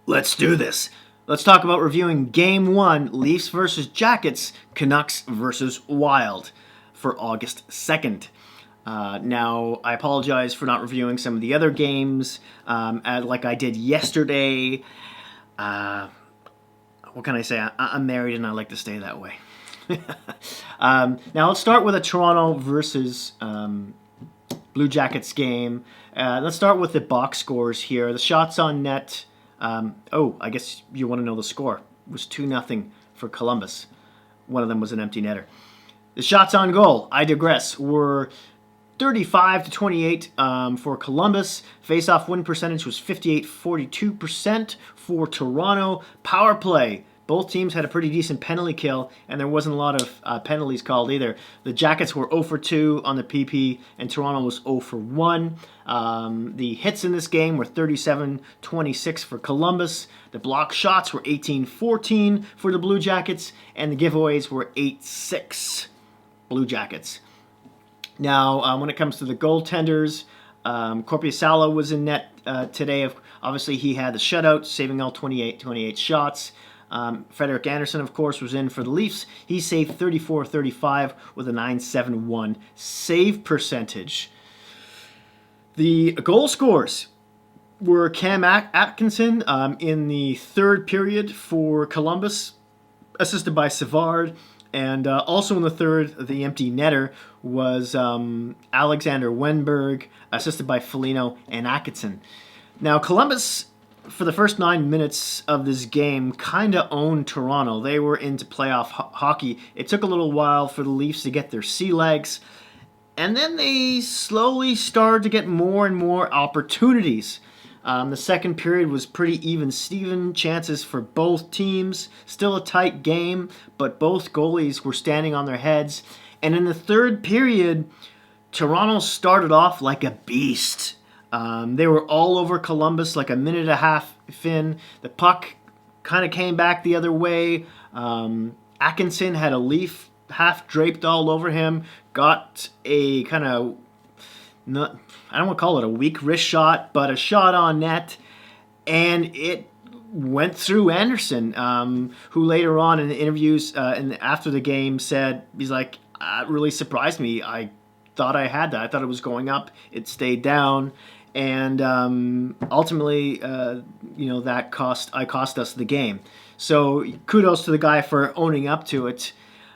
Let's do this. Let's talk about reviewing Game 1, Leafs versus Jackets, Canucks versus Wild, for August 2nd. Now, I apologize for not reviewing some of the other games like I did yesterday. What can I say? I'm married and I like to stay that way. Now, let's start with a Toronto versus Blue Jackets game. Let's start with the box scores here. The shots on net. I guess you want to know the score. It was 2-0 for Columbus. One of them was an empty netter. The shots on goal, I digress, were 35-28 for Columbus. Face-off win percentage was 58-42% for Toronto. Power play. Both teams had a pretty decent penalty kill, and there wasn't a lot of penalties called either. The Jackets were 0 for 2 on the PP, and Toronto was 0 for 1. The hits in this game were 37-26 for Columbus. The block shots were 18-14 for the Blue Jackets, and the giveaways were 8-6 Blue Jackets. Now, when it comes to the goaltenders, Korpisalo was in net today. Obviously, he had the shutout, saving all 28 shots. Frederik Andersen, of course, was in for the Leafs. He saved 34-35 with a .971 save percentage. The goal scores were Cam Atkinson in the third period for Columbus, assisted by Savard. And also in the third, the empty netter was Alexander Wenberg, assisted by Foligno and Atkinson. Now, Columbus, for the first 9 minutes of this game, kind of owned Toronto. They were into playoff hockey. It took a little while for the Leafs to get their sea legs, and then they slowly started to get more and more opportunities. The second period was pretty even-steven chances for both teams. Still a tight game, but both goalies were standing on their heads. And in the third period, Toronto started off like a beast. They were all over Columbus like a minute and a half in. The puck kind of came back the other way. Atkinson had a Leaf half draped all over him. Got a kind of, I don't want to call it a weak wrist shot, but a shot on net. And it went through Anderson, who later on in the interviews and after the game said, he's like, it really surprised me. I thought I had that. I thought it was going up. It stayed down. And ultimately, that cost us the game. So kudos to the guy for owning up to it.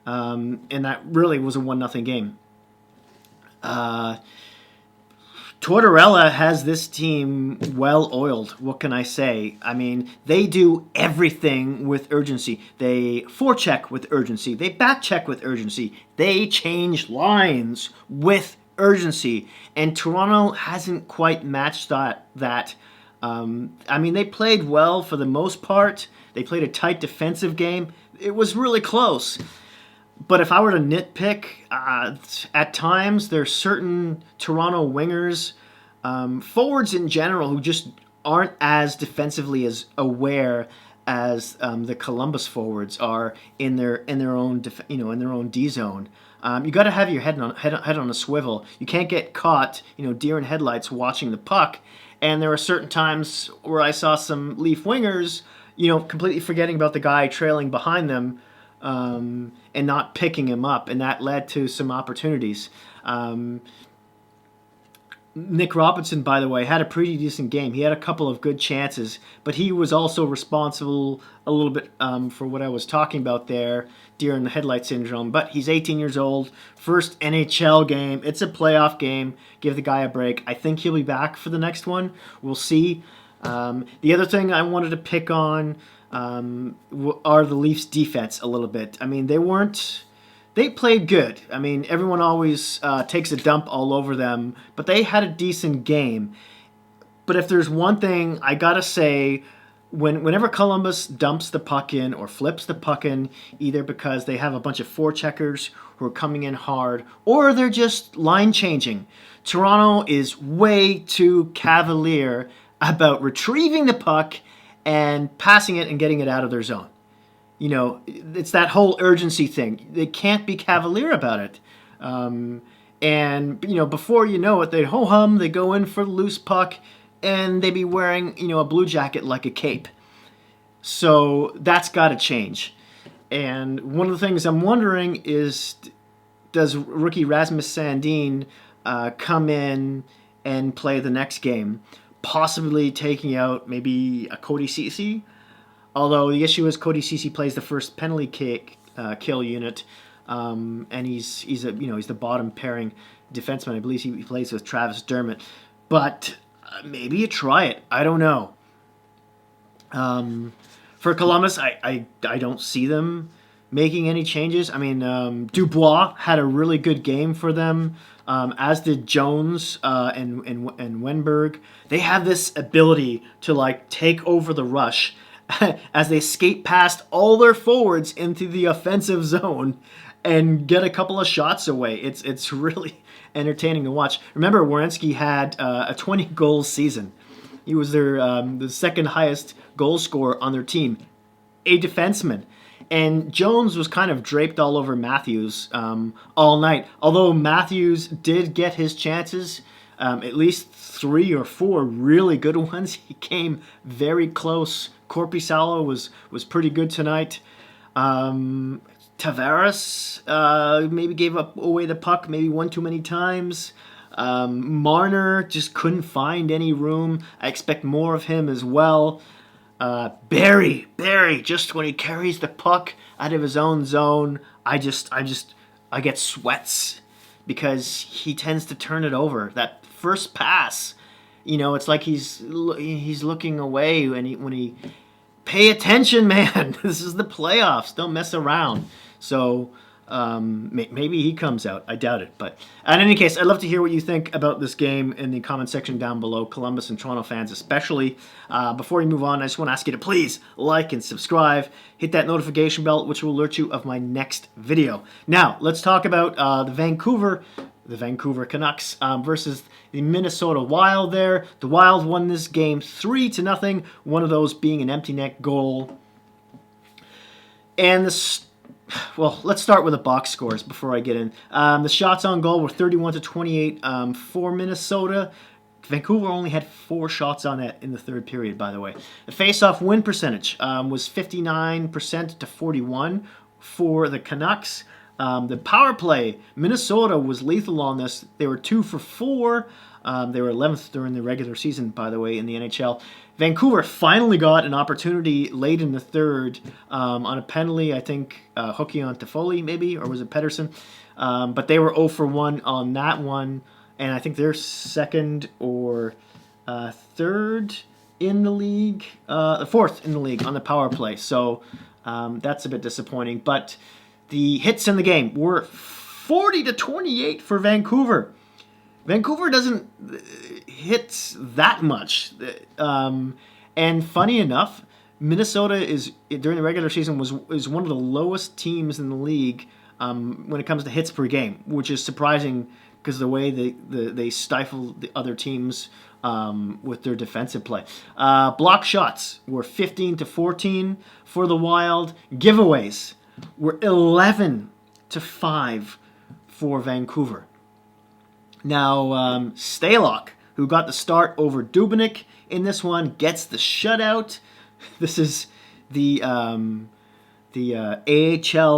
And that really was a 1-0 game. Tortorella has this team well oiled. What can I say? I mean, they do everything with urgency. They forecheck with urgency. They backcheck with urgency. They change lines with urgency. And Toronto hasn't quite matched that. They played well for the most part. They played a tight defensive game. It was really close. But if I were to nitpick, at times there's certain Toronto wingers, forwards in general, who just aren't as defensively as aware as the Columbus forwards are in their own in their own D zone. You got to have your head on a swivel. You can't get caught, deer in headlights watching the puck. And there were certain times where I saw some Leaf wingers, completely forgetting about the guy trailing behind them. And not picking him up, and that led to some opportunities. Nick Robinson, by the way, had a pretty decent game. He had a couple of good chances, but he was also responsible a little bit for what I was talking about there, deer in the headlight syndrome. But he's 18 years old, first NHL game. It's a playoff game. Give the guy a break. I think he'll be back for the next one. We'll see. The other thing I wanted to pick on are the Leafs' defense a little bit. I mean, they played good. I mean, everyone always takes a dump all over them, but they had a decent game. But if there's one thing I gotta say, whenever Columbus dumps the puck in or flips the puck in, either because they have a bunch of forecheckers who are coming in hard, or they're just line changing, Toronto is way too cavalier about retrieving the puck and passing it and getting it out of their zone. It's that whole urgency thing. They can't be cavalier about it. Before you know it, they ho-hum, they go in for the loose puck, and they be wearing, a blue jacket like a cape. So that's got to change. And one of the things I'm wondering is, does rookie Rasmus Sandin come in and play the next game, possibly taking out maybe a Cody Ceci? Although the issue is Cody Ceci plays the first penalty kill unit, and he's the bottom pairing defenseman. I believe he plays with Travis Dermott, but maybe you try it. I don't know. For Columbus, I don't see them making any changes. I mean, Dubois had a really good game for them, as did Jones and Wenberg. They have this ability to take over the rush as they skate past all their forwards into the offensive zone and get a couple of shots away. It's really entertaining to watch. Remember, Werenski had a 20-goal season. He was the second highest goal scorer on their team, a defenseman. And Jones was kind of draped all over Matthews all night. Although Matthews did get his chances, at least 3 or 4 really good ones. He came very close. Korpisalo was pretty good tonight. Tavares maybe gave away the puck maybe one too many times. Marner just couldn't find any room. I expect more of him as well. Barry, just when he carries the puck out of his own zone, I get sweats because he tends to turn it over. That first pass, it's like he's looking away when he pay attention, man. This is the playoffs. Don't mess around. So maybe he comes out. I doubt it. But in any case, I'd love to hear what you think about this game in the comment section down below, Columbus and Toronto fans especially. Before we move on, I just want to ask you to please like and subscribe. Hit that notification bell, which will alert you of my next video. Now, let's talk about the Vancouver Canucks versus the Minnesota Wild there. The Wild won this game 3-0, one of those being an empty net goal. And let's start with the box scores before I get in. The shots on goal were 31-28 for Minnesota. Vancouver only had 4 shots on net in the third period, by the way. The face-off win percentage was 59% to 41 for the Canucks. The power play, Minnesota was lethal on this. They were 2 for 4. They were 11th during the regular season, by the way, in the NHL. Vancouver finally got an opportunity late in the third on a penalty, I think, hooking on Toffoli maybe, or was it Pedersen? But they were 0 for 1 on that one, and I think they're second or third in the league, fourth in the league on the power play. So that's a bit disappointing. But the hits in the game were 40-28 for Vancouver. Vancouver doesn't hit that much. And funny enough, Minnesota is during the regular season is one of the lowest teams in the league when it comes to hits per game, which is surprising because of the way they stifle the other teams with their defensive play. Block shots were 15-14 for the Wild. Giveaways were 11-5 for Vancouver. Now, Stalock, who got the start over Dubnyk in this one, gets the shutout. This is the AHL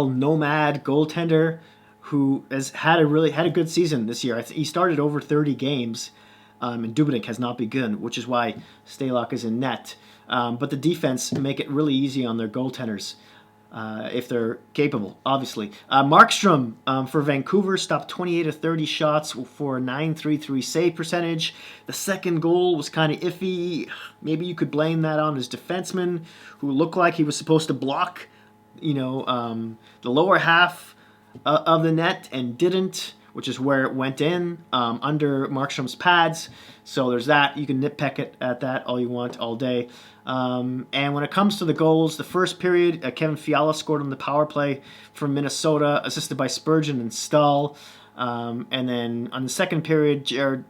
nomad goaltender who has had a good season this year. He started over 30 games, and Dubnyk has not begun, which is why Stalock is in net. But the defense make it really easy on their goaltenders. If they're capable, obviously. Markstrom for Vancouver stopped 28 of 30 shots for a .933 save percentage. The second goal was kind of iffy. Maybe you could blame that on his defenseman, who looked like he was supposed to block, the lower half of the net and didn't, which is where it went in, under Markstrom's pads. So there's that. You can nitpick at that all you want all day. And when it comes to the goals, the first period, Kevin Fiala scored on the power play from Minnesota, assisted by Spurgeon and Stahl. And then on the second period,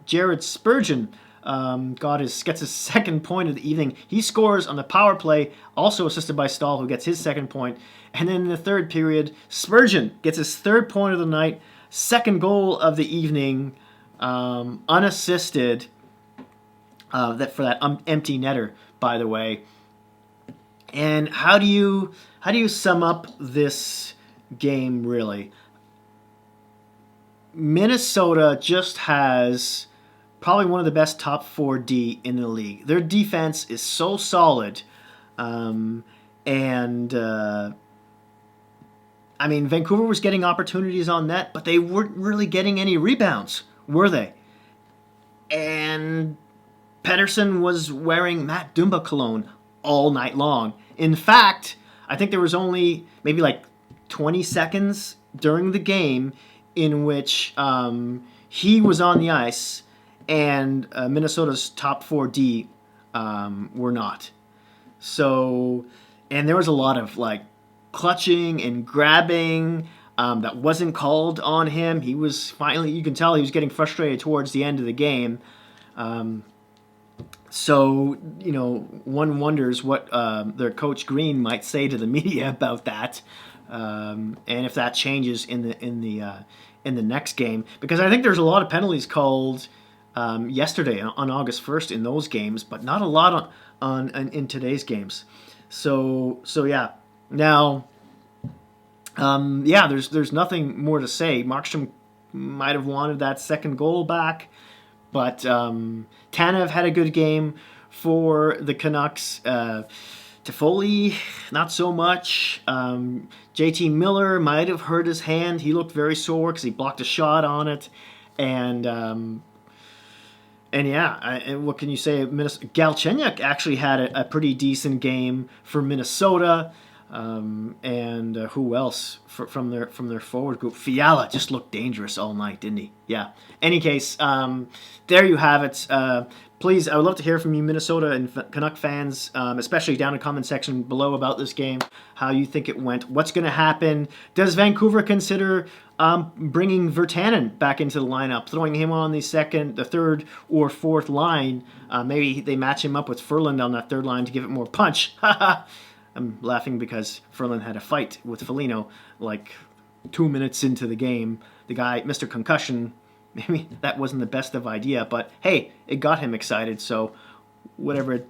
Jared Spurgeon gets his second point of the evening. He scores on the power play, also assisted by Stahl, who gets his second point. And then in the third period, Spurgeon gets his third point of the night, second goal of the evening, unassisted. For that empty netter, by the way. And how do you sum up this game really? Minnesota just has probably one of the best top 4D in the league. Their defense is so solid, and I mean, Vancouver was getting opportunities on net, but they weren't really getting any rebounds, were they? And Pedersen was wearing Matt Dumba cologne all night long. In fact, I think there was only maybe like 20 seconds during the game in which he was on the ice and Minnesota's top 4D were not. So, and there was a lot of like clutching and grabbing that wasn't called on him. He was finally, you can tell he was getting frustrated towards the end of the game. So, you know, one wonders what their coach Green might say to the media about that, and if that changes in the next game, because I think there's a lot of penalties called yesterday on August 1st in those games, but not a lot on in today's games. So yeah. Now, there's nothing more to say. Markstrom might have wanted that second goal back, but Tanev had a good game for the Canucks. Toffoli, not so much. JT Miller might have hurt his hand. He looked very sore because he blocked a shot on it. And yeah, what can you say? Galchenyuk actually had a pretty decent game for Minnesota. And who else from their forward group? Fiala just looked dangerous all night, didn't he? Yeah. Any case, there you have it. Please, I would love to hear from you, Minnesota and Canuck fans, especially down in the comment section below about this game, how you think it went, what's going to happen. Does Vancouver consider bringing Virtanen back into the lineup, throwing him on the third, or fourth line? Maybe they match him up with Ferland on that third line to give it more punch. I'm laughing because Ferland had a fight with Foligno like 2 minutes into the game. The guy, Mr. Concussion, maybe that wasn't the best of idea, but hey, it got him excited. So whatever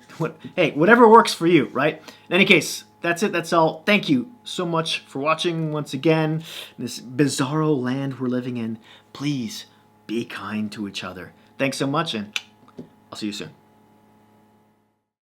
works for you, right? In any case, that's it. That's all. Thank you so much for watching once again. This bizarro land we're living in. Please be kind to each other. Thanks so much, and I'll see you soon.